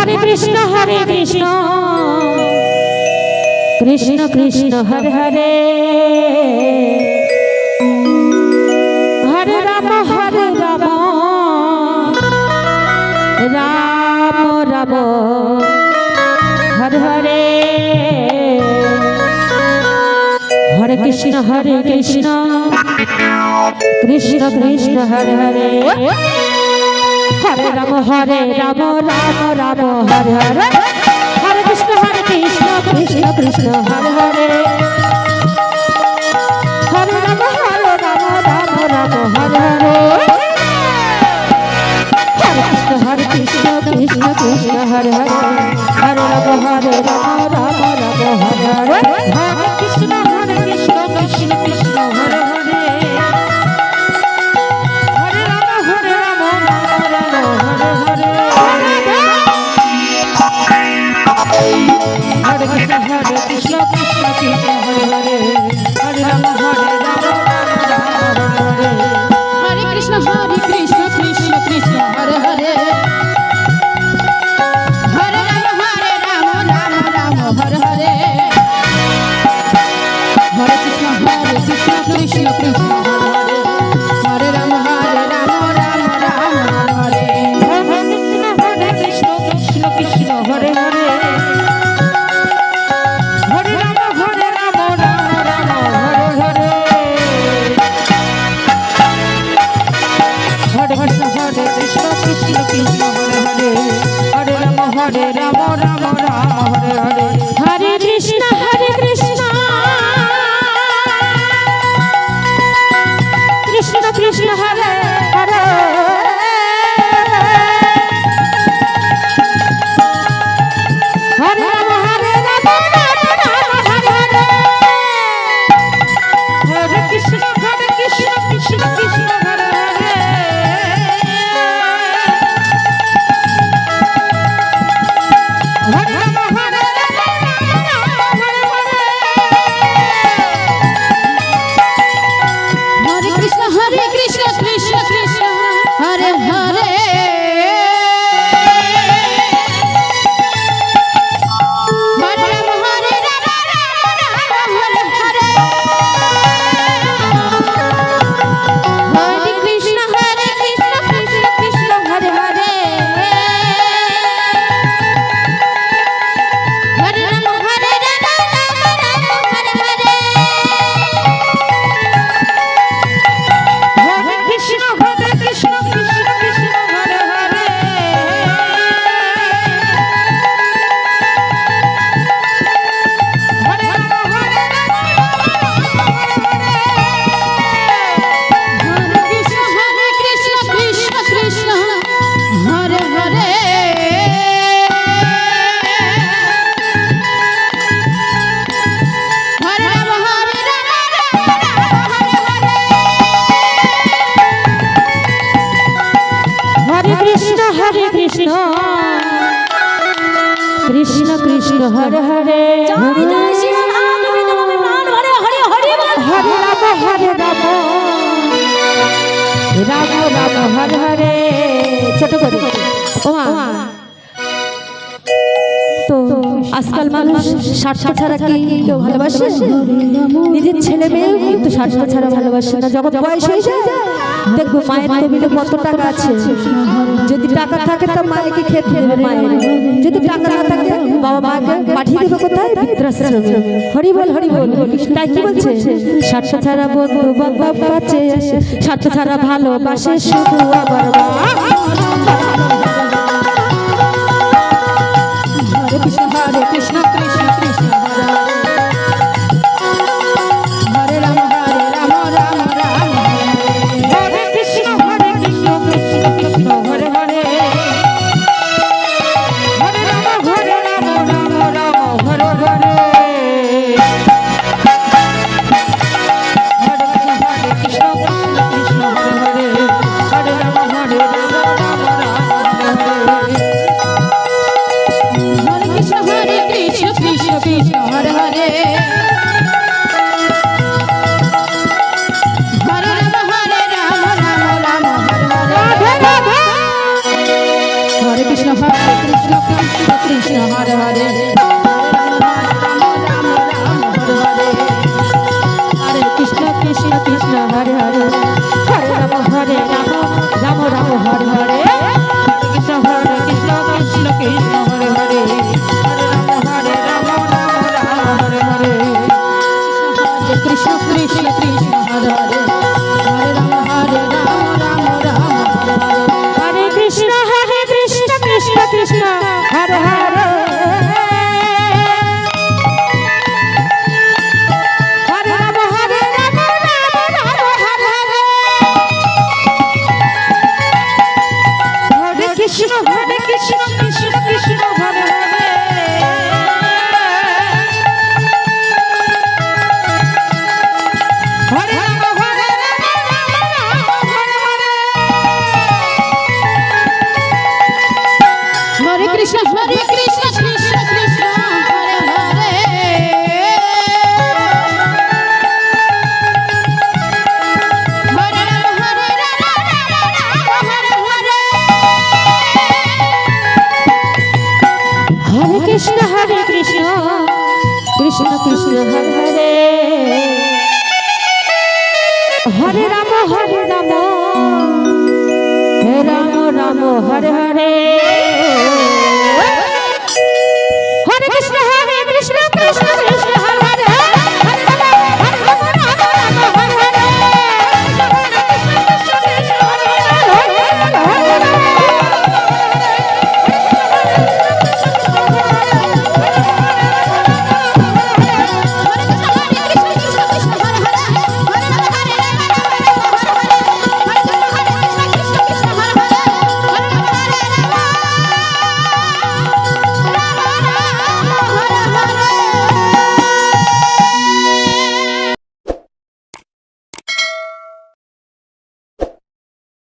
हरे कृष्ण कृष्ण कृष्ण हरे हरे हरे राम राम राम हरे हरे हरे कृष्ण कृष्ण कृष्ण हरे हरे हरे राम राम राम हरे हरे हरे कृष्ण कृष्ण कृष्ण हरे हरे हरे राम राम राम हरे हरे हरे कृष्ण कृष्ण कृष्ण हरे हरे हरे राम राम राम हरे हरे हरे कृष्ण कृष्ण कृष्ण हरे हरे हरे राम राम हरे हरे हरे कृष्ण कृष्ण कृष्ण हरे हरे हरे राम राम हरे हरे कृष्ण कृष्ण कृष्ण हरे हरे हरे राम राम राम हरे हरे हरे कृष्ण कृष्ण कृष्ण हरे हरे हरे राम राम राम हरे हरे हरे कृष्ण कृष्ण हरे हरे हरे राम राम राम हरे हरे हरे कृष्ण कृष्ण कृष्ण हरे हरे हरे राम राम राम हरे हरे हरे कृष्ण कृष्ण कृष्ण हरे हरे हरे राम राम हरे हरे हरे कृष्ण कृष्ण कृष्ण हरे हरे हरे राम हरे कृष्ण कृष्ण कृष्ण हरे हरे हरे राम हरे हरे हरे कृष्ण कृष्ण कृष्ण हरे हरे हरे राम हरे हरे हरे कृष्ण कृष्ण कृष्ण हरे हरे हरे राम हरे कृष्ण कृष्ण हरे हरे हरे राम हरे हरे कृष्ण कृष्ण कृष्ण हरे हरे हरे राम राम हरे हरे ছোট করে ওমা তো আজকাল মানুষ স্বার্থ ছাড়া কি কেউ ভালোবাসে নিজের ছেলে মেয়ে কিন্তু স্বার্থ ছাড়া ভালোবাসে না যখন বয়স হয়ে যায় দেখবো মায়ের টেবিলে কত টাকা আছে যদি টাকা থাকে তো মাকে খেতে দেবে মায়ের যদি টাকা না থাকে বাবা মাকে পাঠিয়ে দেবে কোথায় বৃদ্ধাশ্রমে হরি বল তাই কি বলছে স্বার্থ ছাড়া বন্ধু বাবা কাছে স্বার্থ ছাড়া ভালোবাসে শুধু আমার মা हरे कृष्ण कृष्ण कृष्ण हरे हरे राम राम हरे कृष्ण कृष्ण कृष्ण हरे हरे हरे राम राम हरे हरे हरे कृष्ण कृष्ण हरे हरे हरे राम राम हरे कृष्ण कृष्ण हरे हरे हरे राम राम हरे हरे हरे कृष्ण कृष्ण হরে হরে হরে রাম হরে রাম রাম রাম হরে হরে হরে কৃষ্ণ কৃষ্ণ কৃষ্ণ হরে হরে হরে রাম হরে রাম রাম রাম হরে হরে হরে কৃষ্ণ কৃষ্ণ কৃষ্ণ হরে হরে হরে রাম হরে রাম রাম হরে হরে হরে কৃষ্ণ কৃষ্ণ কৃষ্ণ হরে হরে হরে রাম রাম রাম রাম হরে হরে